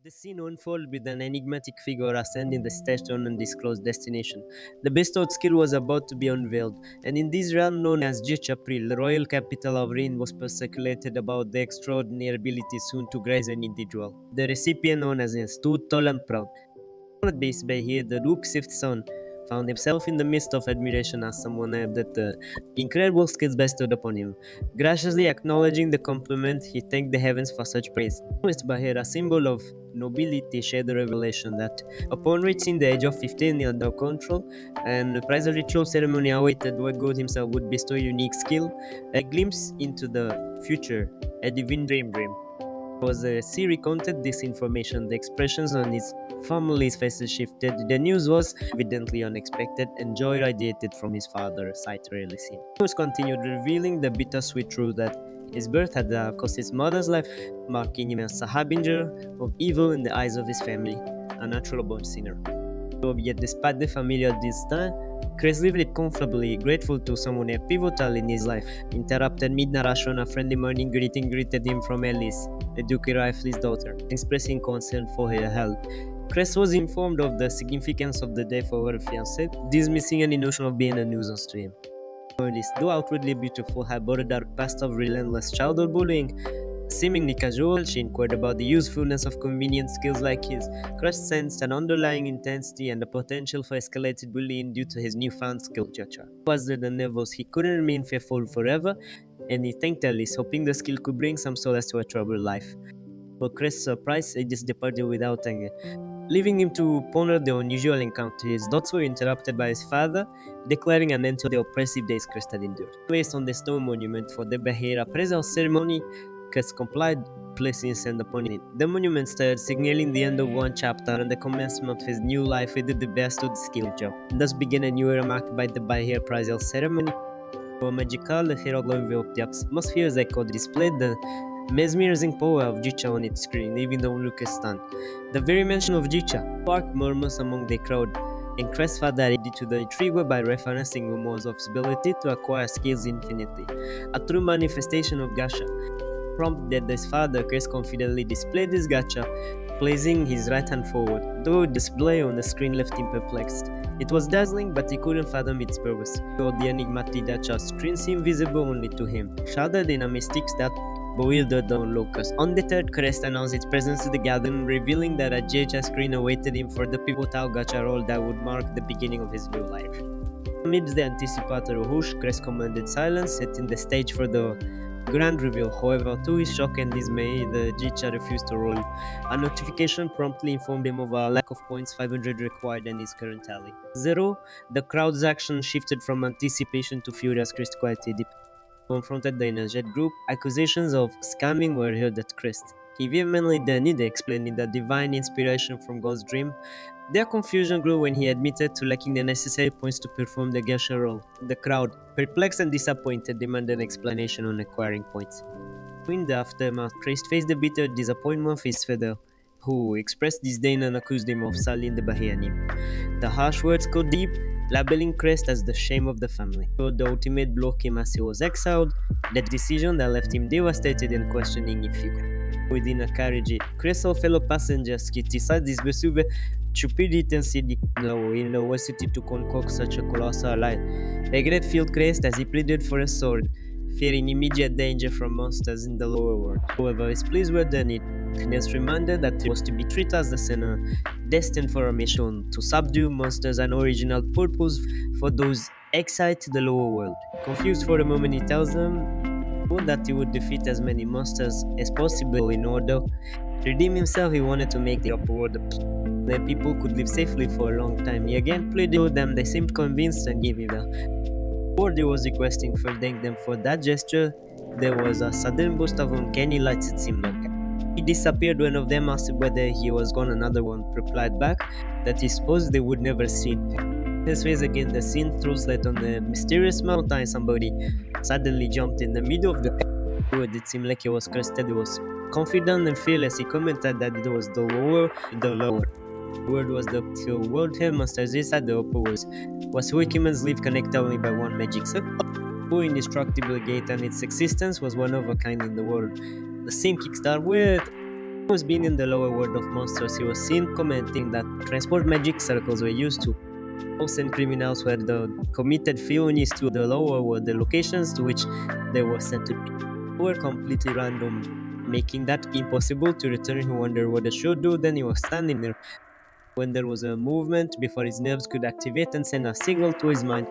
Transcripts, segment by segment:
The scene unfolds with an enigmatic figure ascending the stairs to an undisclosed destination. The bestowed skill was about to be unveiled, and in this realm known as Jichapril, the royal capital of Rin was speculated about the extraordinary ability soon to grace an individual. The recipient, known as stood tall and proud. Based by here, the Duke's fifth son found himself in the midst of admiration as someone had the incredible skills bestowed upon him. Graciously acknowledging the compliment, he thanked the heavens for such praise. Promised Bahir, a symbol of nobility, shared the revelation that upon reaching the age of 15, he had no control, and the prize ritual ceremony awaited where God himself would bestow unique skill, a glimpse into the future, a divine dream. Was she recounted this information, the expressions on his family's faces shifted. The news was evidently unexpected, and joy radiated from his father's sight rarely seen. News continued, revealing the bittersweet truth that his birth had cost his mother's life, marking him as a harbinger of evil in the eyes of his family, a natural born sinner. Yet, despite the familiar disdain, Chris lived comfortably, grateful to someone pivotal in his life. Interrupted mid-narration, a friendly morning greeting greeted him from Alice, the Duke Rifley's daughter, expressing concern for her health. Chris was informed of the significance of the day for her fiancé, dismissing any notion of being a nuisance to him. Alice, though outwardly beautiful, had bore a dark past of relentless childhood bullying. Seemingly casual, she inquired about the usefulness of convenient skills like his. Crush sensed an underlying intensity and the potential for escalated bullying due to his newfound skill chacha. Was there the nervous, he couldn't remain faithful forever, and he thanked Alice, hoping the skill could bring some solace to a troubled life. But Chris' surprise, he just departed without anger, leaving him to ponder the unusual encounter. His thoughts were interrupted by his father, declaring an end to the oppressive days Chris had endured. Placed on the stone monument for the Bahir appraisal ceremony, Chris complied, placing his hand upon it. The monument stood, signaling the end of one chapter and the commencement of his new life with the bestowed skill job. Thus began a new era marked by the Bahir appraisal ceremony. For magical, the hero enveloped the atmosphere as they could display the mesmerizing power of Jicha on its screen, leaving the onlookers stunned. The very mention of Jicha sparked murmurs among the crowd, and Crest further added to the intrigue by referencing rumors of his ability to acquire skills infinitely, a true manifestation of Gasha. Prompted his father, Crest confidently displayed his gacha, placing his right hand forward, though the display on the screen left him perplexed. It was dazzling, but he couldn't fathom its purpose, though the enigmatic gacha screen seemed visible only to him, shrouded in a mystique that bewildered the onlookers. Undeterred, Crest announced its presence to the gathering, revealing that a gacha screen awaited him for the pivotal gacha role that would mark the beginning of his new life. Amidst the anticipatory whoosh, Crest commanded silence, setting the stage for the grand reveal. However, to his shock and dismay, the Jicha refused to roll. A notification promptly informed him of a lack of points 500 required in his current tally. 0. The crowd's action shifted from anticipation to fury as Crest quietly confronted the energetic group. Accusations of scamming were heard at Crest. He vehemently denied explaining the divine inspiration from God's dream. Their confusion grew when he admitted to lacking the necessary points to perform the Gesher role. The crowd, perplexed and disappointed, demanded an explanation on acquiring points. In the aftermath, Christ faced the bitter disappointment of his father, who expressed disdain and accused him of sullying the Bahianim. The harsh words cut deep, labeling Crest as the shame of the family. But the ultimate blow came as he was exiled, the decision that left him devastated and questioning if he could. Within a carriage, Crest's fellow passengers criticized his pursuit stupidity and said no university to concoct such a colossal lie. Regret filled Crest as he pleaded for a sword, fearing immediate danger from monsters in the lower world. However, his pleas were denied. Crest reminded that he was to be treated as the sinner, destined for a mission to subdue monsters, an original purpose for those exiled to the lower world. Confused for a moment, he tells them that he would defeat as many monsters as possible in order to redeem himself. He wanted to make the upper world where people could live safely for a long time. He again pleaded with them. They seemed convinced and gave him the reward he was requesting. For thanking them for that gesture, there was a sudden burst of uncanny light. It seemed like he disappeared. One of them asked whether he was gone. Another one replied back that he supposed they would never see him. His face again, the scene throws light on the mysterious mountain. Somebody suddenly jumped in the middle of the road. It seemed like he was crested. He was confident and fearless. He commented that it was the lower. The word was the world headmasters. He said the upper was where humans live, connected only by one magic circle. Who indestructible gate, and its existence was one of a kind in the world. The scene kickstarted with Was being in the lower world of monsters, he was seen commenting that transport magic circles were used to those and criminals were the committed felonies to the lower world. The locations to which they were sent to be were completely random, making that impossible to return. He wondered what they should do. Then he was standing there when there was a movement before his nerves could activate and send a signal to his mind.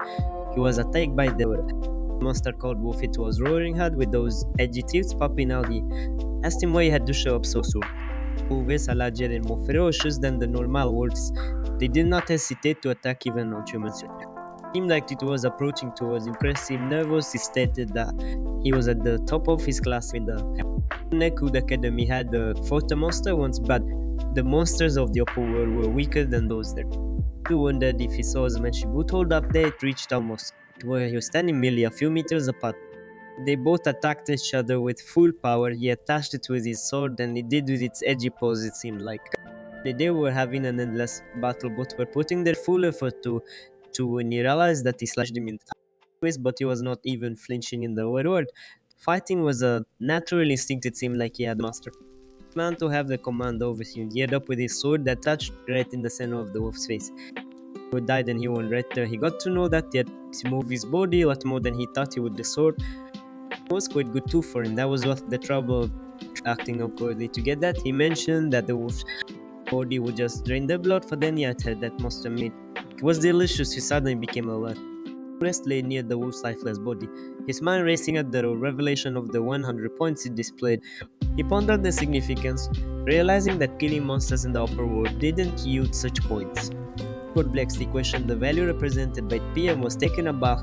He was attacked by the monster called Wolf. It was roaring hard with those edgy teeth popping out. He asked him why he had to show up so soon. Wolves are larger and more ferocious than the normal wolves. They did not hesitate to attack even non-humans. It seemed like it was approaching towards him. Impressive, nervous, he stated that he was at the top of his class in the Nekud Academy had fought a monster once, but the monsters of the upper world were weaker than those there. He wondered if he saw as much would hold up there. It reached almost where he was standing merely a few meters apart. They both attacked each other with full power. He attached it with his sword and it did with its edgy pose, it seemed like. They were having an endless battle, both were putting their full effort to when he realized that he slashed him in ways, but he was not even flinching in the word. Fighting was a natural instinct, it seemed like he had mastered. Man to have the command over him. He had up with his sword that touched right in the center of the wolf's face. He died and he won right there. He got to know that he had to move his body a lot more than he thought he would. The sword was quite good too for him. That was what the trouble of acting awkwardly. To get that, he mentioned that the wolf's body would just drain the blood for then he had had that monster meat. It was delicious. He suddenly became alert. Rest lay near the wolf's lifeless body, his mind racing at the revelation of the 100 points it displayed. He pondered the significance, realizing that killing monsters in the upper world didn't yield such points. Perplexed, he questioned the value represented by PM was taken aback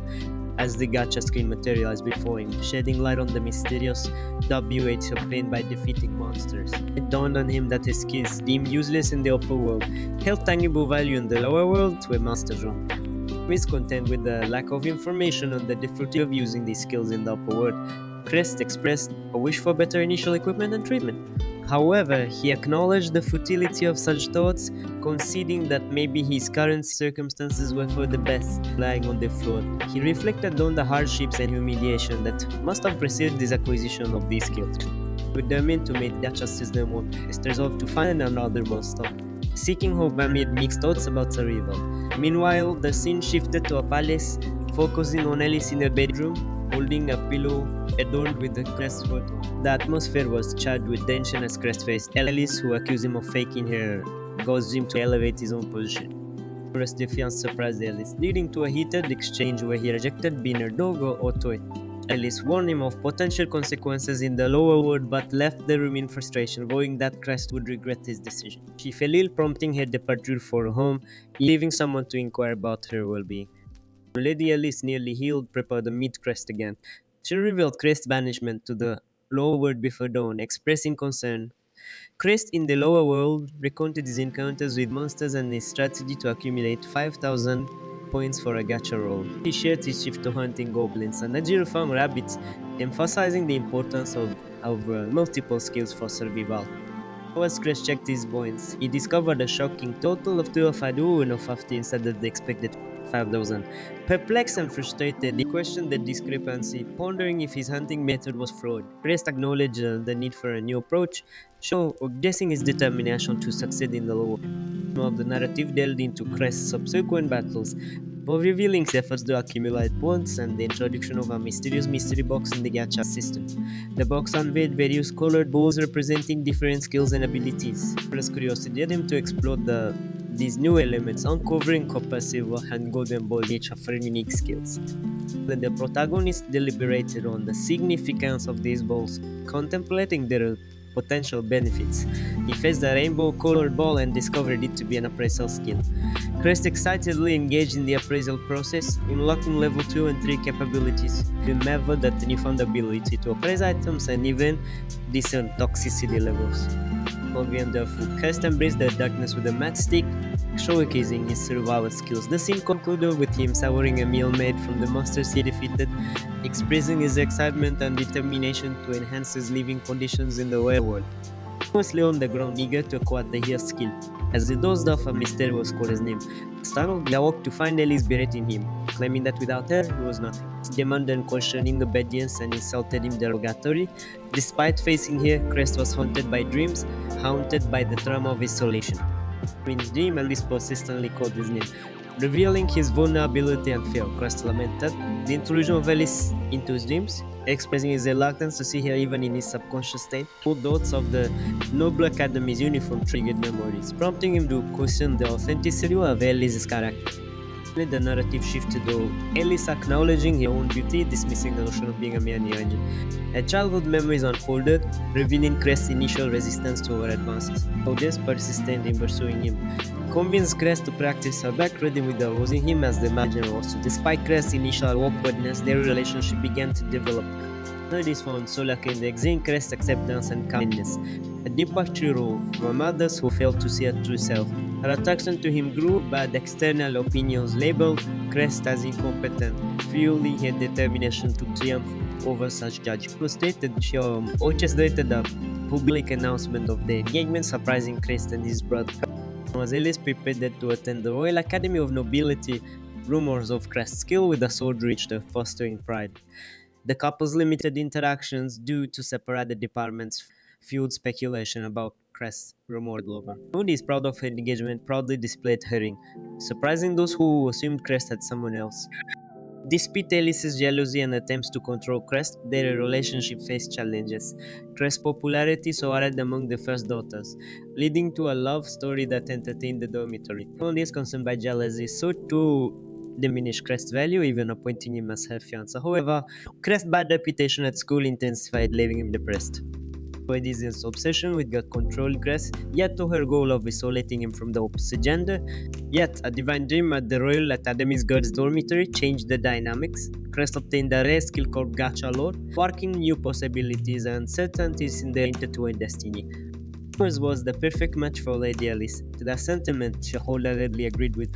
as the gacha screen materialized before him, shedding light on the mysterious WH obtained by defeating monsters. It dawned on him that his skills, deemed useless in the upper world, held tangible value in the lower world where monsters roam. He was content with the lack of information on the difficulty of using these skills in the upper world. Crest expressed a wish for better initial equipment and treatment. However, he acknowledged the futility of such thoughts, conceding that maybe his current circumstances were for the best, lying on the floor. He reflected on the hardships and humiliation that must have preceded his acquisition of these skills. Determined to make that justice no more, he resolved to find another monster, seeking hope amid mixed thoughts about survival. Meanwhile, the scene shifted to a palace, focusing on Alice in her bedroom, holding a pillow adorned with the crest photo. The atmosphere was charged with tension as Crest faced Alice, who accused him of faking her ghost dream to elevate his own position. Crest's defiance surprised Alice, leading to a heated exchange where he rejected being her dog or toy. Alice warned him of potential consequences in the lower world but left the room in frustration, knowing that Crest would regret his decision. She fell ill, prompting her departure for home, leaving someone to inquire about her well-being. Lady Alice, nearly healed, prepared to meet Crest again. She revealed Crest's banishment to the lower world before dawn, expressing concern. Crest in the lower world recounted his encounters with monsters and his strategy to accumulate 5,000 points for a gacha roll. He shared his shift to hunting goblins and Najiro found rabbits, emphasizing the importance of multiple skills for survival. As Crest checked his points, he discovered a shocking total of 250 instead of the expected 5,000. Perplexed and frustrated, he questioned the discrepancy, pondering if his hunting method was flawed. Crest acknowledged the need for a new approach, guessing his determination to succeed in the lower of the narrative delved into Crest's subsequent battles, both revealing his efforts to accumulate points and the introduction of a mysterious mystery box in the gacha system. The box unveiled various colored balls representing different skills and abilities. Crest's curiosity led him to explore these new elements, uncovering copper, silver, and golden balls each offering unique skills. When the protagonist deliberated on the significance of these balls, contemplating their potential benefits, he faced a rainbow-colored ball and discovered it to be an appraisal skill. Crest excitedly engaged in the appraisal process, unlocking level 2 and 3 capabilities. He marveled at the newfound ability to appraise items and even discern toxicity levels. Wonderful. Crest embraced the darkness with a matchstick, showcasing his survival skills. The scene concluded with him savoring a meal made from the monsters he defeated, expressing his excitement and determination to enhance his living conditions in the real world. He was lay on the ground eager to acquire the heal skill. As he dozed off, a mysterious called his name. Startled, he awoke to find Elise berating him, claiming that without her, he was nothing. He demanded questioning obedience and insulted him derogatory. Despite facing her, Crest was haunted by dreams, haunted by the trauma of isolation. In his dream, Elise persistently called his name, revealing his vulnerability and fear. Crest lamented the intrusion of Elise into his dreams, expressing his reluctance to see her even in his subconscious state. Old thoughts of the Noble Academy's uniform triggered memories, prompting him to question the authenticity of Elise's character. The narrative shifted though, Elise acknowledging her own beauty, dismissing the notion of being a mere new angel. Her childhood memories unfolded, revealing Crest's initial resistance to her advances. Audience persisted in pursuing him, convinced Crest to practice her backreading with her, using him as the manager also. Despite Crest's initial awkwardness, their relationship began to develop. This found solace in the extreme Crest's acceptance and kindness, a departure from others who failed to see her true self. Her attraction to him grew, but external opinions labeled Crest as incompetent, fueling her determination to triumph over such judgment. Frustrated, she orchestrated a public announcement of the engagement, surprising Crest and his brother. Was Ellis prepared to attend the Royal Academy of Nobility, rumors of Crest's skill with the sword reached her, fostering pride. The couple's limited interactions due to separate departments fueled speculation about Crest's rumored lover. Moody is proud of her engagement, proudly displayed her ring, surprising those who assumed Crest had someone else. Despite Alice's jealousy and attempts to control Crest, their relationship faced challenges. Crest's popularity soared among the first daughters, leading to a love story that entertained the dormitory. Only is concerned by jealousy, sought to diminish Crest's value, even appointing him as her fiancé. However, Crest's bad reputation at school intensified, leaving him depressed. Edison's obsession with God controlled Crest, yet to her goal of isolating him from the opposite gender. Yet, a divine dream at the Royal Academy's girls' dormitory changed the dynamics. Crest obtained a rare skill called Gacha Lore, sparking new possibilities and certainties in their intertwined destiny. Hers was the perfect match for Lady Alice, to the sentiment she wholeheartedly agreed with.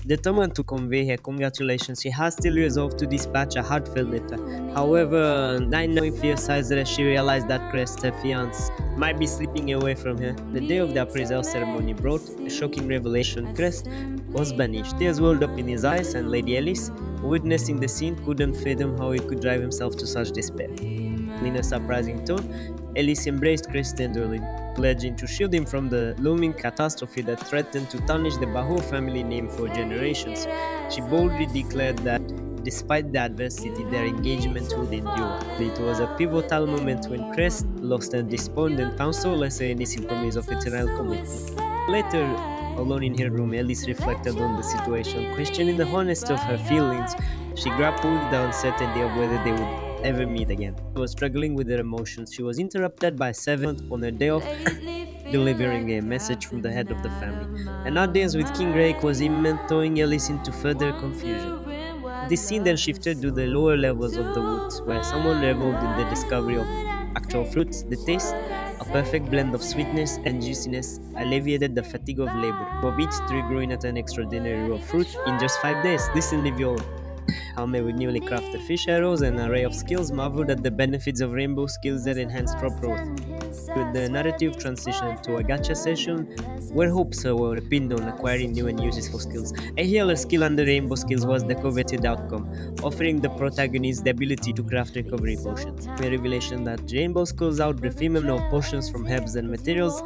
Determined to convey her congratulations, she hastily resolved to dispatch a heartfelt letter. However, not knowing fear seized her, she realized that Crest, her fiancé, might be slipping away from her. The day of the appraisal ceremony brought a shocking revelation. Crest was banished. Tears welled up in his eyes, and Lady Alice, witnessing the scene, couldn't fathom how he could drive himself to such despair. In a surprising tone, Alice embraced Crest tenderly, pledging to shield him from the looming catastrophe that threatened to tarnish the Bahur family name for generations. She boldly declared that, despite the adversity, their engagement would endure. It was a pivotal moment when Crest lost her despondent found solace in his promise of eternal commitment. Later, alone in her room, Alice reflected on the situation, questioning the honesty of her feelings. She grappled with the uncertainty of whether they would ever meet again. She was struggling with her emotions. She was interrupted by a servant on her day off, delivering a message from the head of the family. An audience with King Rake was imminent, throwing Alice into further confusion. This scene then shifted to the lower levels of the woods, where someone reveled in the discovery of actual fruits. The taste, a perfect blend of sweetness and juiciness, alleviated the fatigue of labor. For each tree growing at an extraordinary row of fruit in just 5 days, this individual, armed with newly crafted fish arrows and an array of skills, marveled at the benefits of rainbow skills that enhanced crop growth. With the narrative transition to a gacha session, where hopes were pinned on acquiring new and useful skills. A healer skill under rainbow skills was the coveted outcome, offering the protagonist the ability to craft recovery potions. A revelation that rainbow skills outbrew female potions from herbs and materials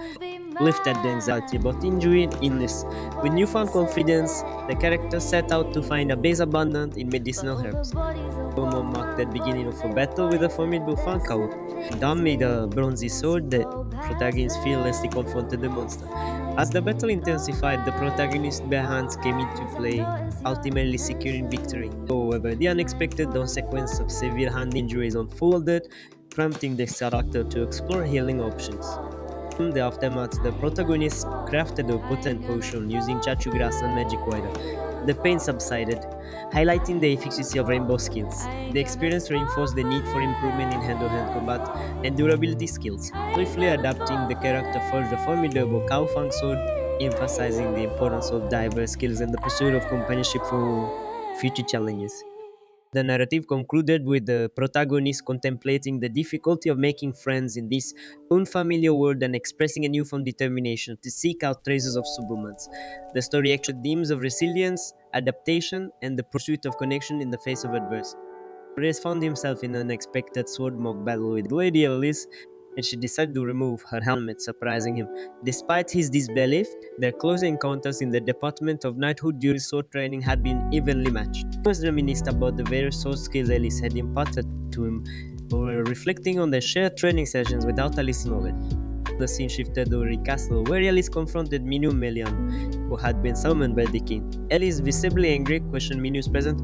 lifted the anxiety about injury and illness. With newfound confidence, the character set out to find a base abundant in medicinal herbs. Promo marked the beginning of a battle with a formidable Fankau. Dom made a bronzy sword, the protagonist fearlessly confronted the monster. As the battle intensified, the protagonist's bare hands came into play, ultimately securing victory. However, the unexpected consequence of severe hand injuries unfolded, prompting the character to explore healing options. In the aftermath, the protagonist crafted a potent potion using chachu grass and magic water. The pain subsided, highlighting the efficacy of rainbow skills. The experience reinforced the need for improvement in hand-to-hand combat and durability skills. Swiftly adapting, the character forged a formidable Kao Fang sword, emphasizing the importance of diverse skills and the pursuit of companionship for future challenges. The narrative concluded with the protagonist contemplating the difficulty of making friends in this unfamiliar world and expressing a newfound determination to seek out traces of subhumans. The story actually themes of resilience, adaptation, and the pursuit of connection in the face of adversity. Reyes found himself in an unexpected sword-mock battle with Lady Alice, and she decided to remove her helmet, surprising him. Despite his disbelief, their close encounters in the Department of Knighthood during sword training had been evenly matched. He was reminisced about the various sword skills Alice had imparted to him, while reflecting on their shared training sessions without Alice's knowledge. The scene shifted to Uri Castle, where Alice confronted Minu Melian, who had been summoned by the king. Alice, visibly angry, questioned Minu's presence.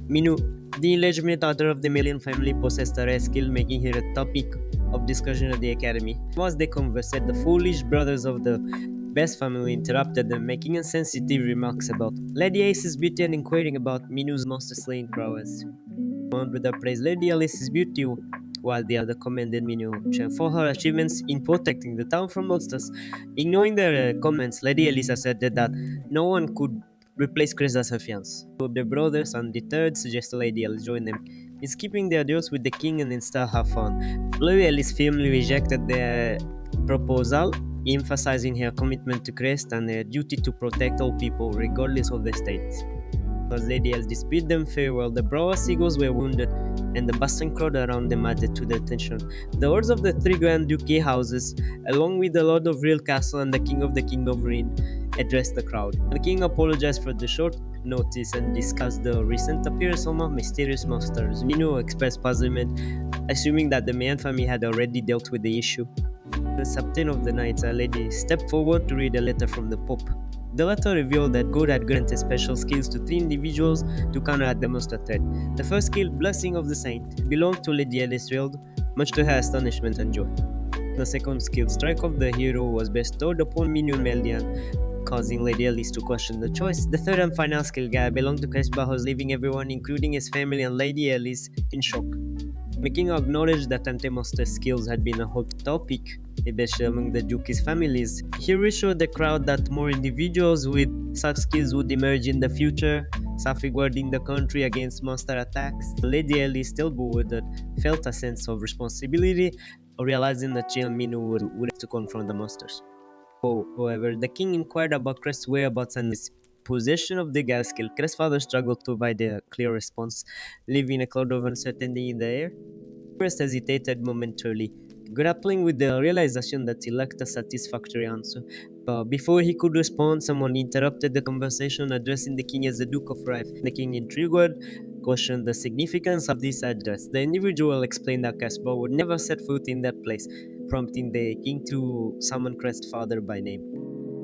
Minu, the illegitimate daughter of the Melian family, possessed a rare skill, making her a topic of discussion at the academy. As they conversed, the foolish brothers of the Best family interrupted them, making insensitive remarks about Lady Ace's beauty and inquiring about Minu's monster slaying prowess. One brother praised Lady Alice's beauty, while the other commended Minu for her achievements in protecting the town from monsters. Ignoring their comments, Lady Alice asserted that no one could replace Chris as her fiancé. Two of the brothers, undeterred, suggested Lady Alice join them in skipping their duels with the king and instead have fun. Lady Alice firmly rejected their proposal, emphasizing her commitment to Crest and her duty to protect all people, regardless of their status. As Lady Alice bid them farewell, the Brower Seagulls were wounded, and the bustling crowd around them added to the tension. The lords of the three Grand Duchy houses, along with the Lord of Real Castle and the King of the Kingdom of Rin, addressed the crowd. The king apologized for the short notice and discussed the recent appearance of mysterious monsters. Minu expressed puzzlement, assuming that the Mayan family had already dealt with the issue. The captain of the knights, a lady, stepped forward to read a letter from the Pope. The letter revealed that God had granted special skills to three individuals to counteract the monster threat. The first skill, Blessing of the Saint, belonged to Lady Alice Field, much to her astonishment and joy. The second skill, Strike of the Hero, was bestowed upon Minu Meldian, causing Lady Alice to question the choice. The third and final skill, Gaia, belonged to Cresbaho's, leaving everyone, including his family and Lady Alice, in shock. Making acknowledge that anti-monster skills had been a hot topic, especially among the Duke's families. He reassured the crowd that more individuals with such skills would emerge in the future, safeguarding the country against monster attacks. Lady Alice, still bewildered, felt a sense of responsibility, realizing that she and Minu would have to confront the monsters. However, the king inquired about Crest's whereabouts and his possession of the gas skill. Crest's father struggled to provide a clear response, leaving a cloud of uncertainty in the air. Crest hesitated momentarily, grappling with the realization that he lacked a satisfactory answer. But before he could respond, someone interrupted the conversation, addressing the king as the Duke of Rife. The king, intrigued, questioned the significance of this address. The individual explained that Caspar would never set foot in that place, prompting the king to summon Crest's father by name.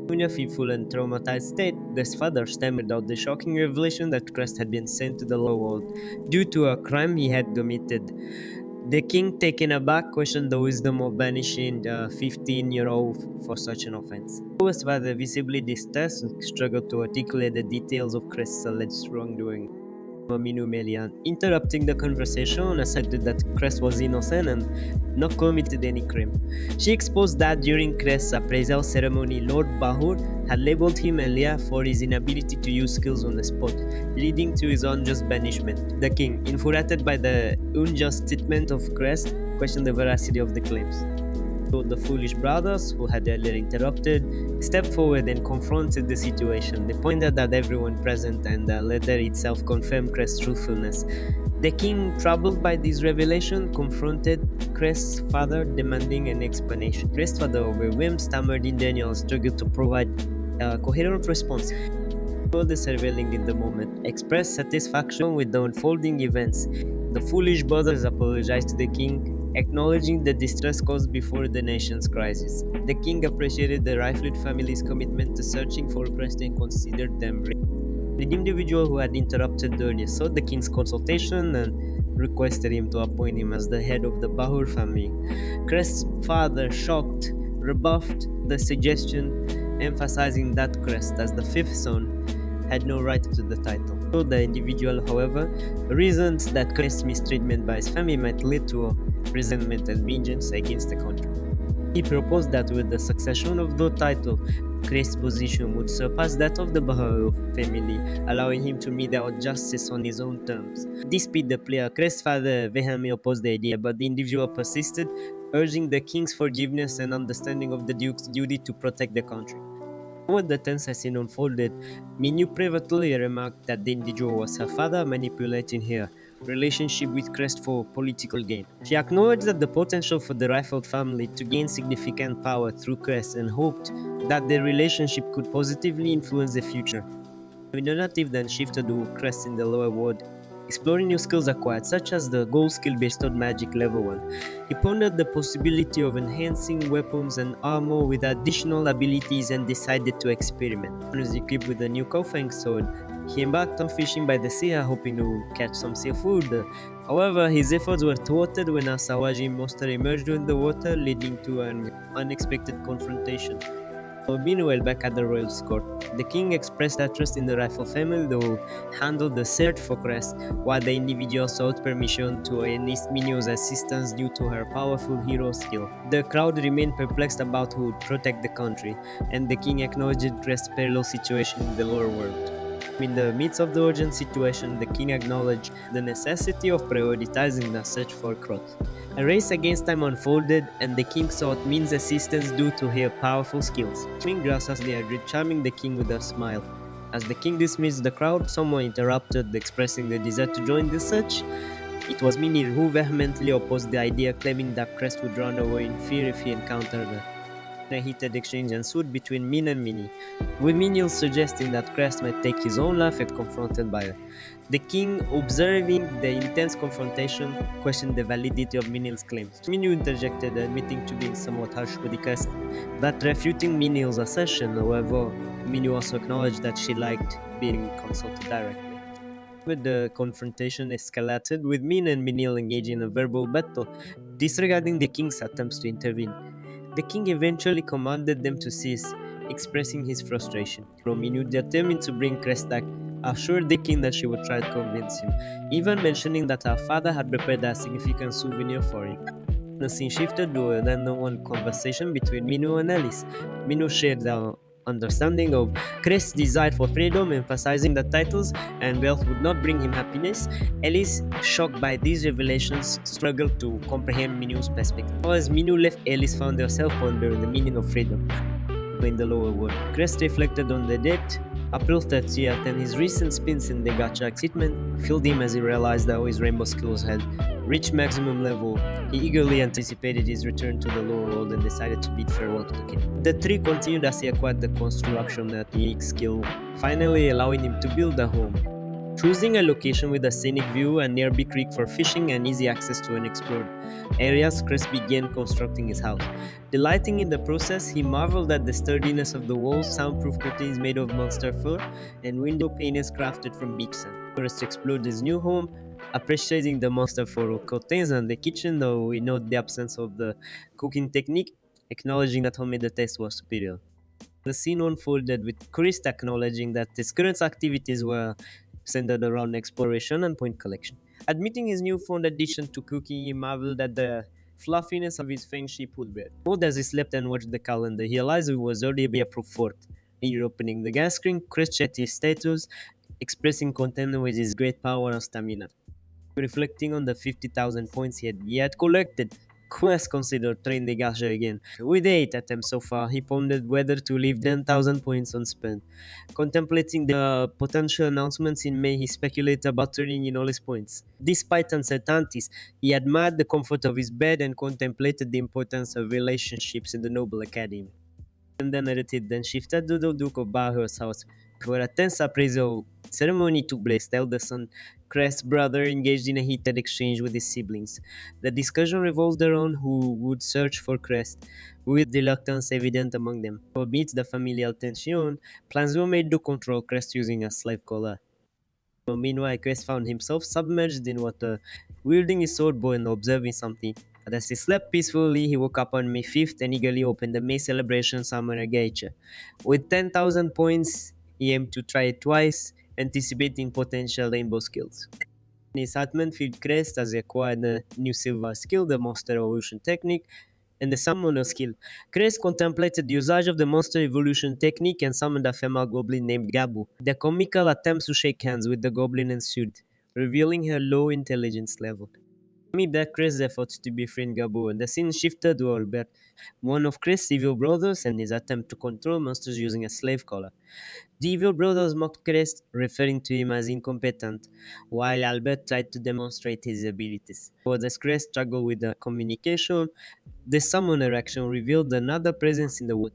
In a fearful and traumatized state, Crest's father stammered out the shocking revelation that Crest had been sent to the lower world due to a crime he had committed. The king, taken aback, questioned the wisdom of banishing a 15-year-old for such an offense. Crest's father, visibly distressed, struggled to articulate the details of Crest's alleged wrongdoing. Minu Melian, interrupting the conversation, asserted that Crest was innocent and not committed any crime. She exposed that during Crest's appraisal ceremony, Lord Bahur had labeled him and Leah for his inability to use skills on the spot, leading to his unjust banishment. The king, infuriated by the unjust treatment of Crest, questioned the veracity of the claims. The foolish brothers, who had earlier interrupted, stepped forward and confronted the situation. They pointed at everyone present, and the letter itself confirmed Crest's truthfulness. The king, troubled by this revelation, confronted Crest's father, demanding an explanation. Crest's father, overwhelmed, stammered in denial and struggled to provide a coherent response. All the surveilling in the moment expressed satisfaction with the unfolding events. The foolish brothers apologized to the king, acknowledging the distress caused before the nation's crisis. The king appreciated the Riflet family's commitment to searching for Crest and considered them brave. The individual who had interrupted earlier sought the king's consultation and requested him to appoint him as the head of the Bahur family. Crest's father, shocked, rebuffed the suggestion, emphasizing that Crest, as the fifth son, had no right to the title. So the individual, however, reasoned that Crest's mistreatment by his family might lead to resentment and vengeance against the country. He proposed that with the succession of the title, Crest's position would surpass that of the Bahar family, allowing him to mete out justice on his own terms. Despite the player, Crest's father vehemently opposed the idea, but the individual persisted, urging the king's forgiveness and understanding of the duke's duty to protect the country. When the tense scene unfolded, Minu privately remarked that the individual was her father manipulating her relationship with Crest for political gain. She acknowledged that the potential for the Rifled family to gain significant power through Crest and hoped that their relationship could positively influence the future. The narrative then shifted to Crest in the lower world, exploring new skills acquired, such as the gold skill bestowed magic level 1. He pondered the possibility of enhancing weapons and armor with additional abilities and decided to experiment. When he was equipped with a new Kofang sword, he embarked on fishing by the sea, hoping to catch some seafood. However, his efforts were thwarted when a Sawaji monster emerged in the water, leading to an unexpected confrontation. Meanwhile, back at the royal court, the king expressed that trust in the Rifle family, though handled the search for Crest, while the individual sought permission to enlist Minio's assistance due to her powerful hero skill. The crowd remained perplexed about who would protect the country, and the king acknowledged Crest's perilous situation in the lower world. In the midst of the urgent situation, the king acknowledged the necessity of prioritizing the search for Krot. A race against time unfolded, and the king sought Min's assistance due to her powerful skills. Min graciously agreed, charming the king with a smile. As the king dismissed the crowd, someone interrupted, expressing the desire to join the search. It was Minnie who vehemently opposed the idea, claiming that Crest would run away in fear if he encountered her. A heated exchange ensued between Min and Minnie, with Minion suggesting that Crest might take his own life if confronted by her. The king, observing the intense confrontation, questioned the validity of Minil's claims. Minil interjected, admitting to being somewhat harsh with the Crest, but refuting Minil's assertion. However, Minil also acknowledged that she liked being consulted directly. With the confrontation escalated, with Min and Minil engaging in a verbal battle, disregarding the king's attempts to intervene. The king eventually commanded them to cease, expressing his frustration. Rominu, determined to bring Crest back, assured the king that she would try to convince him, even mentioning that her father had prepared a significant souvenir for him. The scene shifted to an unknown conversation between Minu and Alice. Minu shared the understanding of Crest's desire for freedom, emphasizing that titles and wealth would not bring him happiness. Alice, shocked by these revelations, struggled to comprehend Minu's perspective. As Minu left, Alice found herself pondering the meaning of freedom in the lower world. Crest reflected on the debt, April 30th, and his recent spins in the gacha excitement filled him as he realized that his rainbow skills had reached maximum level. He eagerly anticipated his return to the lower world and decided to bid farewell to the king. The three continued as he acquired the construction technique skill, finally allowing him to build a home. Choosing a location with a scenic view and nearby creek for fishing and easy access to unexplored areas, Chris began constructing his house. Delighting in the process, he marveled at the sturdiness of the walls, soundproof curtains made of monster fur, and window panes crafted from beach sand. Chris explored his new home, appreciating the monster fur curtains and the kitchen, though he noted the absence of the cooking technique, acknowledging that homemade the taste was superior. The scene unfolded with Chris acknowledging that his current activities were centered around exploration and point collection. Admitting his newfound addiction to cooking, he marveled at the fluffiness of his feng shui pulled bread. Both as he slept and watched the calendar, he realized it was already be approved fourth. Here opening the gas screen, Chris checked his status, expressing contentment with his great power and stamina. Reflecting on the 50,000 points he had collected, Quest considered trying the gacha again. With 8 attempts so far, he pondered whether to leave 10,000 points unspent. Contemplating the potential announcements in May, he speculated about turning in all his points. Despite uncertainties, he admired the comfort of his bed and contemplated the importance of relationships in the Noble Academy. And the narrative then shifted to the Duke of Bahur's house, where a tense appraisal ceremony took place. The eldest son, Crest's brother, engaged in a heated exchange with his siblings. The discussion revolved around who would search for Crest, with reluctance evident among them. Amidst the familial tension, plans were made to control Crest using a slave collar. Meanwhile, Crest found himself submerged in water, wielding his sword bow and observing something. But as he slept peacefully, he woke up on May 5th and eagerly opened the May celebration summoner gacha. With 10,000 points, he aimed to try it twice, anticipating potential rainbow skills. His excitement filled Crest as he acquired a new silver skill, the Monster Evolution technique, and the summoner skill. Chris contemplated the usage of the monster evolution technique and summoned a female goblin named Gabu. The comical attempts to shake hands with the goblin ensued, revealing her low intelligence level. Me back Chris' efforts to befriend Gabu, and the scene shifted to Albert, one of Chris' evil brothers, and his attempt to control monsters using a slave collar. The evil brothers mocked Chris, referring to him as incompetent, while Albert tried to demonstrate his abilities. As Chris struggled with the communication, the summoner action revealed another presence in the world.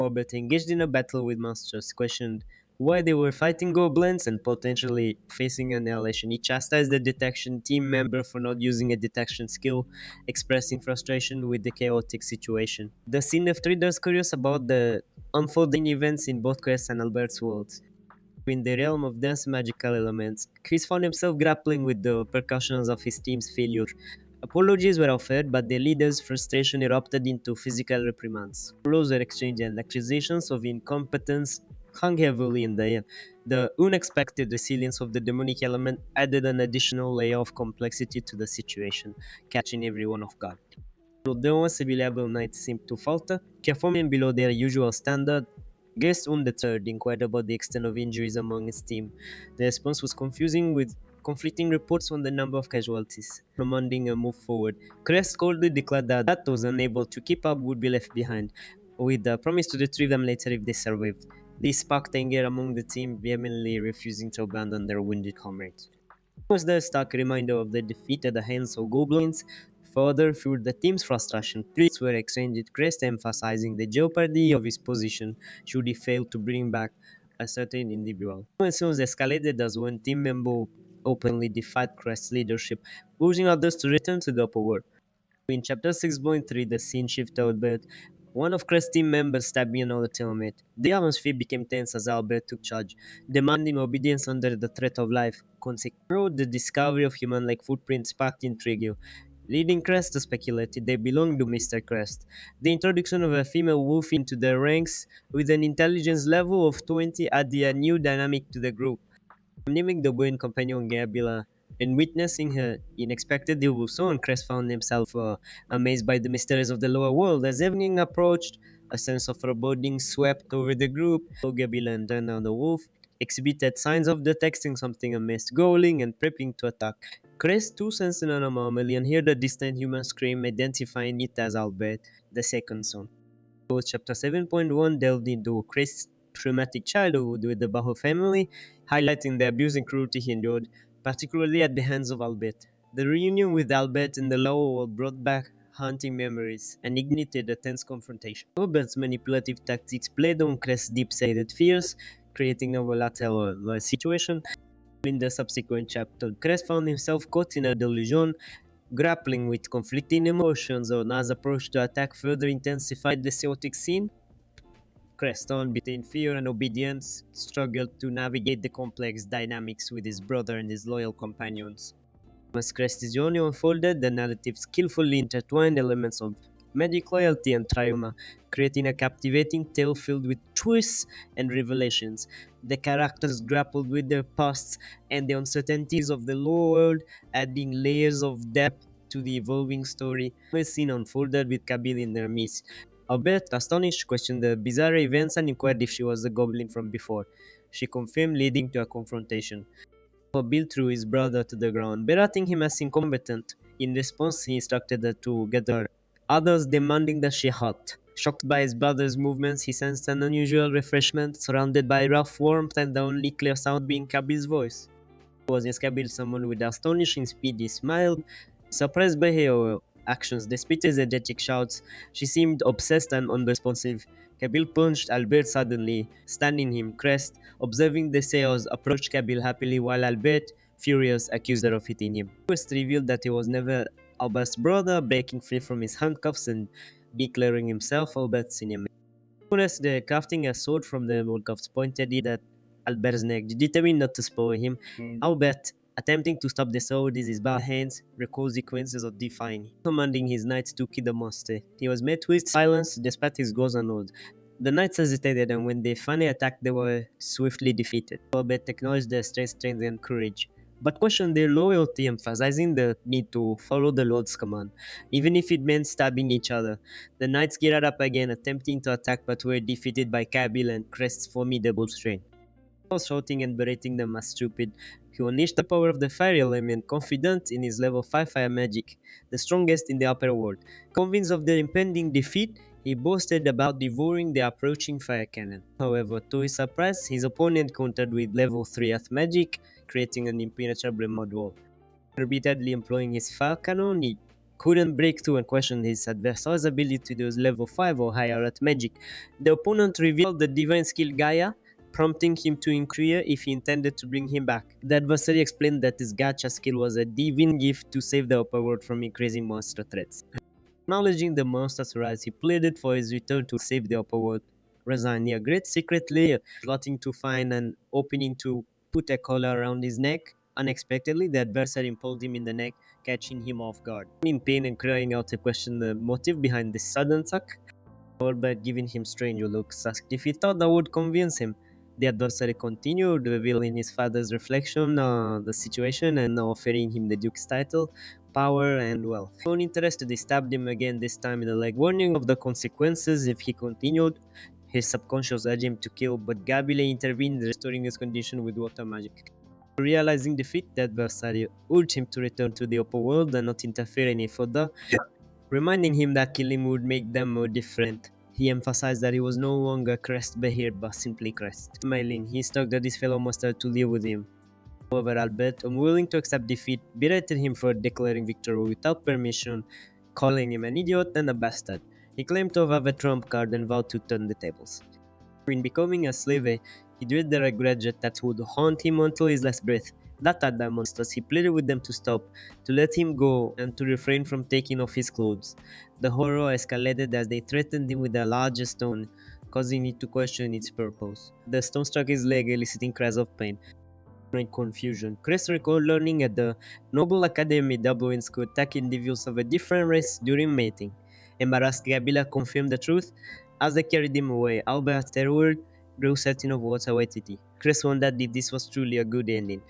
Albert, engaged in a battle with monsters, questioned why they were fighting goblins and potentially facing annihilation. He chastised the detection team member for not using a detection skill, expressing frustration with the chaotic situation. The scene left readers curious about the unfolding events in both Chris and Albert's worlds. In the realm of dance magical elements, Chris found himself grappling with the repercussions of his team's failure. Apologies were offered, but the leader's frustration erupted into physical reprimands. Blows were exchanged and accusations of incompetence hung heavily in the air. The unexpected resilience of the demonic element added an additional layer of complexity to the situation, catching everyone off guard. Although civiliable knights seemed to falter, performing below their usual standard, guests undeterred inquired about the extent of injuries among his team. The response was confusing, with conflicting reports on the number of casualties. Demanding a move forward, Crest coldly declared that those unable to keep up would be left behind, with the promise to retrieve them later if they survived. This sparked anger among the team, vehemently refusing to abandon their wounded comrades was the stark reminder of the defeat at the hands of goblins. Further fueled the team's frustration. Threats were exchanged, Crest emphasizing the jeopardy of his position should he fail to bring back a certain individual. Tensions escalated as one team member openly defied Crest's leadership, pushing others to return to the upper world. In chapter 6.3, the scene shifted a bit. One of Crest's team members stabbing another teammate. The atmosphere became tense as Albert took charge, demanding obedience under the threat of life. The discovery of human-like footprints sparked intrigue, leading Crest to speculate they belonged to Mr. Crest. The introduction of a female wolf into the ranks with an intelligence level of 20 added a new dynamic to the group. Naming the boon companion Gabriela and witnessing her unexpected deal with someone, Crest found himself amazed by the mysteries of the lower world. As evening approached, a sense of foreboding swept over the group. Gabriela and then the wolf exhibited signs of detecting something amiss, growling and prepping to attack. Crest too sensed an anomaly and heard a distant human scream, identifying it as Albert, the second son. Chapter 7.1 delved into Chris' traumatic childhood with the Bajo family, highlighting the abuse and cruelty he endured, particularly at the hands of Albert. The reunion with Albert in the lower world brought back haunting memories and ignited a tense confrontation. Albert's manipulative tactics played on Chris' deep-seated fears, creating a volatile situation. In the subsequent chapter, Chris found himself caught in a delusion, grappling with conflicting emotions. Ona's approach to attack further intensified the chaotic scene. Creston, between fear and obedience, struggled to navigate the complex dynamics with his brother and his loyal companions. As Crest's journey unfolded, the narrative skillfully intertwined elements of magic, loyalty, and trauma, creating a captivating tale filled with twists and revelations. The characters grappled with their pasts and the uncertainties of the lower world, adding layers of depth to the evolving story. The scene unfolded with Kabil in their midst. Albert, astonished, questioned the bizarre events and inquired if she was the goblin from before. She confirmed, leading to a confrontation. Bill threw his brother to the ground, berating him as incompetent. In response, he instructed her to get her, others demanding that she halt. Shocked by his brother's movements, he sensed an unusual refreshment, surrounded by rough warmth and the only clear sound being Kabil's voice. Was Kabil someone with astonishing speed? He smiled, surprised by her actions. Despite his energetic shouts, she seemed obsessed and unresponsive. Kabil punched Albert suddenly, stunning him. Crest, observing the chaos, approached Kabil happily while Albert, furious, accused her of hitting him. Quest revealed that he was never Albert's brother, breaking free from his handcuffs and declaring himself Albert's enemy. As the crafting a sword from the handcuffs pointed it at Albert's neck, determined not to spoil him. Albert, attempting to stop the sword with his bare hands, the consequences of defying him. Commanding his knights to kill the monster, he was met with silence despite his goals and orders. The knights hesitated, and when they finally attacked, they were swiftly defeated. Albert acknowledged their strength and courage, but questioned their loyalty, emphasizing the need to follow the Lord's command, even if it meant stabbing each other. The knights geared up again, attempting to attack, but were defeated by Kabil and Crest's formidable strength. Shouting and berating them as stupid, he unleashed the power of the fire element, confident in his level 5 fire magic, the strongest in the upper world. Convinced of their impending defeat, he boasted about devouring the approaching fire cannon. However, to his surprise, his opponent countered with level 3 earth magic, creating an impenetrable mud wall. Repeatedly employing his fire cannon, he couldn't break through and questioned his adversary's ability to use level 5 or higher earth magic. The opponent revealed the divine skill Gaia, prompting him to inquire if he intended to bring him back. The adversary explained that his gacha skill was a divine gift to save the upper world from increasing monster threats. Acknowledging the monster's rise, he pleaded for his return to save the upper world. Resigned near great secret lair, plotting to find an opening to put a collar around his neck. Unexpectedly, the adversary impaled him in the neck, catching him off guard. In pain and crying out to question the motive behind this sudden attack, Albert, giving him strange looks, asked if he thought that would convince him. The adversary continued, revealing his father's reflection on the situation and offering him the Duke's title, power, and wealth. Uninterested, he stabbed him again, this time in the leg, warning of the consequences if he continued. His subconscious urged him to kill, but Gabile intervened, restoring his condition with water magic. Realizing defeat, the adversary urged him to return to the upper world and not interfere any further, reminding him that killing would make them more different. He emphasized that he was no longer Crest Behir but simply Crest. Smiling, he instructed his fellow master to live with him. However, Albert, unwilling to accept defeat, berated him for declaring victory without permission, calling him an idiot and a bastard. He claimed to have a trump card and vowed to turn the tables. In becoming a slave, he dreaded the regret that would haunt him until his last breath. That at the monsters, he pleaded with them to stop, to let him go, and to refrain from taking off his clothes. The horror escalated as they threatened him with a larger stone, causing him to question its purpose. The stone struck his leg, eliciting cries of pain and confusion. Chris recalled learning at the Noble Academy Dublins could attack individuals of a different race during mating. Embarrassed, Gabila confirmed the truth. As they carried him away, Albert's terror grew certain of what awaited him. Chris wondered if this was truly a good ending.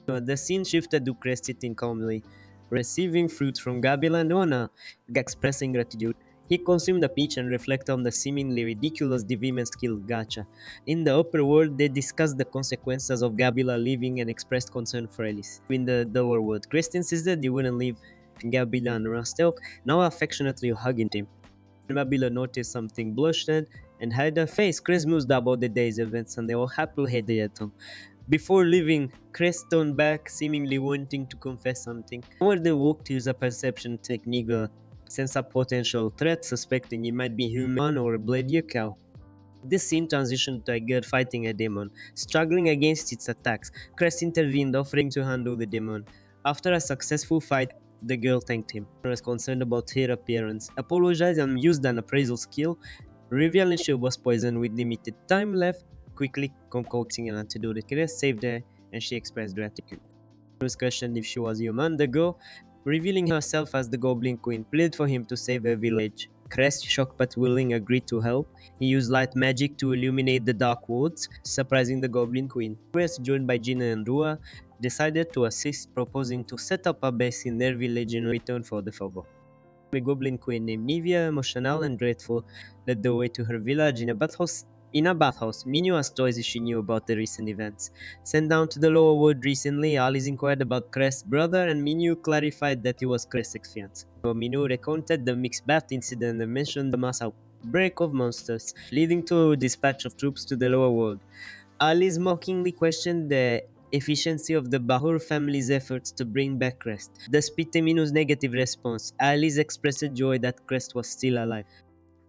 The scene shifted to Chris sitting calmly, receiving fruit from Gabila and Ona, expressing gratitude. He consumed the peach and reflected on the seemingly ridiculous divination skill gacha. In the upper world, they discussed the consequences of Gabila leaving and expressed concern for Alice. In the lower world, Chris insisted he wouldn't leave Gabila and Rastel, now affectionately hugging him. Gabila noticed something, blushed and hid her face. Chris mused about the day's events and they all happily headed home. Before leaving, Chris turned back, seemingly wanting to confess something. While they walked to use a perception technique to sense a potential threat, suspecting it might be human or a bloody cow. This scene transitioned to a girl fighting a demon, struggling against its attacks. Chris intervened, offering to handle the demon. After a successful fight, the girl thanked him. He was concerned about her appearance, apologized and used an appraisal skill, revealing she was poisoned with limited time left, quickly concocting an antidote. Chris saved her and she expressed gratitude. He was questioned if she was human. The girl, revealing herself as the Goblin Queen, pleaded for him to save her village. Crest, shocked but willing, agreed to help. He used light magic to illuminate the dark woods, surprising the Goblin Queen. Crest, joined by Gina and Rua, decided to assist, proposing to set up a base in their village in return for the favor. A Goblin Queen named Nivea, emotional and grateful, led the way to her village in a bathhouse. Minyu asked Joyce if she knew about the recent events. Sent down to the lower world recently, Alice inquired about Crest's brother, and Minyu clarified that he was Crest's fiancé. Minyu recounted the mixed bath incident and mentioned the mass outbreak of monsters, leading to a dispatch of troops to the lower world. Alice mockingly questioned the efficiency of the Bahur family's efforts to bring back Crest. Despite Minu's negative response, Alice expressed joy that Crest was still alive.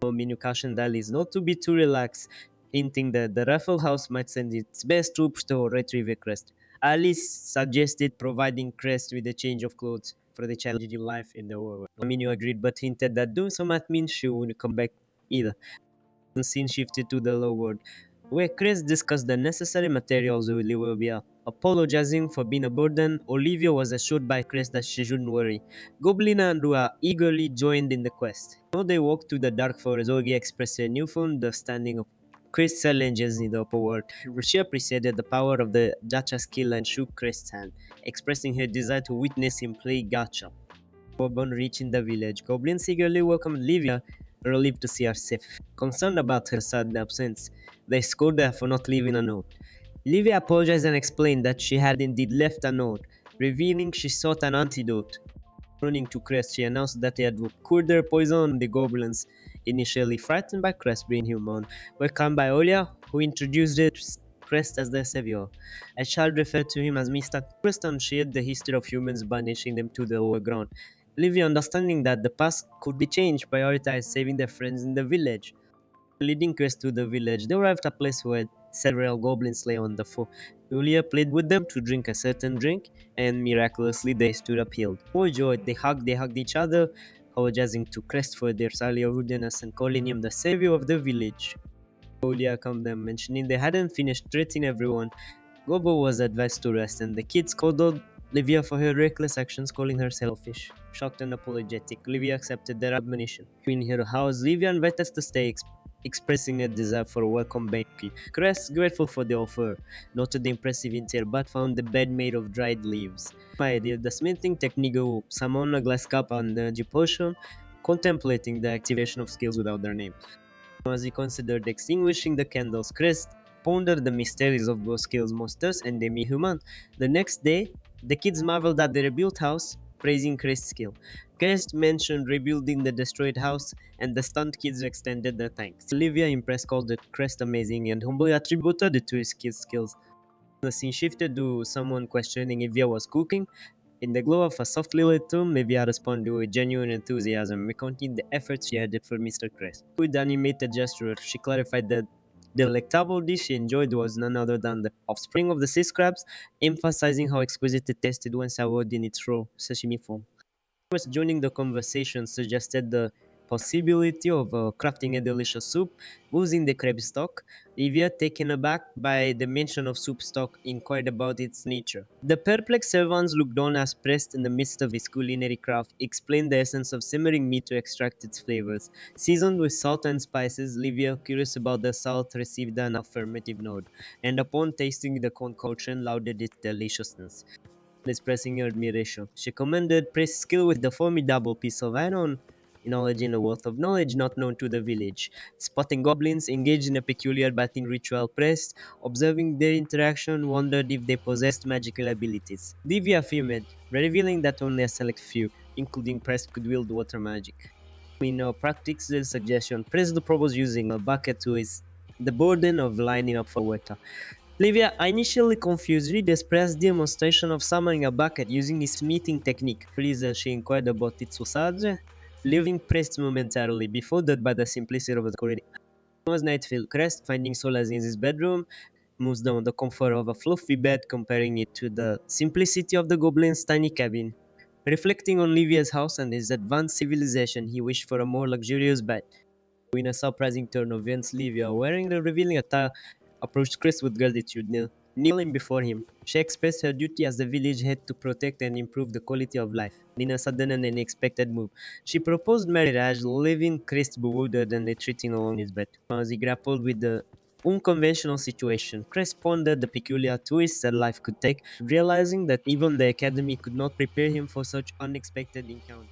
Minu cautioned Alice not to be too relaxed, hinting that the Raffle House might send its best troops to retrieve Crest. Alice suggested providing Crest with a change of clothes for the challenging life in the world. Minu agreed but hinted that doing so might mean she wouldn't come back either. The scene shifted to the low world, where Chris discussed the necessary materials with Olivia. Apologizing for being a burden, Olivia was assured by Chris that she shouldn't worry. Goblina and Rua eagerly joined in the quest. While they walked through the dark forest, Ogi expressed a newfound understanding of Chris challenges in the upper world. She appreciated the power of the gacha skill and shook Chris's hand, expressing her desire to witness him play gacha. Upon reaching the village, goblins eagerly welcomed Livia, relieved to see her safe. Concerned about her sudden absence, they scolded her for not leaving a note. Livia apologized and explained that she had indeed left a note, revealing she sought an antidote. Running to Crest, she announced that they had poured their poison on the goblins. Initially frightened by Crest being human, were calmed by Olia, who introduced Crest as their savior. A child referred to him as Mr. Crest and shared the history of humans banishing them to the lower ground. Livia, understanding that the past could be changed, prioritized saving their friends in the village. Leading Quest to the village, they arrived at a place where several goblins lay on the floor. Julia pleaded with them to drink a certain drink, and miraculously they stood up healed. Overjoyed, they hugged each other, apologizing to Crest for their earlier rudeness and calling him the savior of the village. Julia calmed them, mentioning they hadn't finished treating everyone. Gobo was advised to rest, and the kids scolded Livia for her reckless actions, calling her selfish. Shocked and apologetic, Livia accepted their admonition. In her house, Livia invited us to stay, expressing a desire for a welcome banquet. Crest, grateful for the offer, noted the impressive interior but found the bed made of dried leaves. My idea, the smithing technique of summon a glass cup and energy potion, contemplating the activation of skills without their name. As he considered extinguishing the candles, Crest pondered the mysteries of those skills monsters and demi-human. The next day, the kids marveled at the rebuilt house, praising Crest's skill. Crest mentioned rebuilding the destroyed house, and the stunned kids extended their thanks. Olivia, impressed, called it Crest amazing and humbly attributed it to his kids' skills. The scene shifted to someone questioning if Via was cooking. In the glow of a softly lit room, Livia responded with genuine enthusiasm, recounting the efforts she had for Mr. Crest. With animated gesture, she clarified that the delectable dish she enjoyed was none other than the offspring of the sea crabs, emphasizing how exquisite it tasted when served in its raw sashimi form. Was joining the conversation suggested the possibility of crafting a delicious soup using the crab stock. Livia, taken aback by the mention of soup stock, inquired about its nature. The perplexed servants looked on as Prest, in the midst of his culinary craft, explained the essence of simmering meat to extract its flavors. Seasoned with salt and spices, Livia, curious about the salt, received an affirmative nod, and upon tasting the concoction, lauded its deliciousness expressing her admiration. She commended Priest's skill with the formidable piece of iron, acknowledging a wealth of knowledge not known to the village. Spotting goblins engaged in a peculiar bathing ritual, Priest, observing their interaction, wondered if they possessed magical abilities. Divya affirmed, revealing that only a select few, including Priest, could wield water magic. In a practical suggestion, Priest proposed using a bucket to ease the burden of lining up for water. Livia, initially confused, readers pressed demonstration of summoning a bucket using the smithing technique. Please, she inquired about its usage, leaving pressed momentarily, befuddled by the simplicity of the query. Was Nightfield Crest, finding solace in his bedroom, moves down the comfort of a fluffy bed, comparing it to the simplicity of the goblin's tiny cabin. Reflecting on Livia's house and his advanced civilization, he wished for a more luxurious bed. In a surprising turn of events, Livia, wearing the revealing attire, approached Chris with gratitude, kneeling before him. She expressed her duty as the village head to protect and improve the quality of life. In a sudden and unexpected move, she proposed marriage, leaving Chris bewildered and retreating along his bed. As he grappled with the unconventional situation, Chris pondered the peculiar twists that life could take, realizing that even the academy could not prepare him for such unexpected encounter.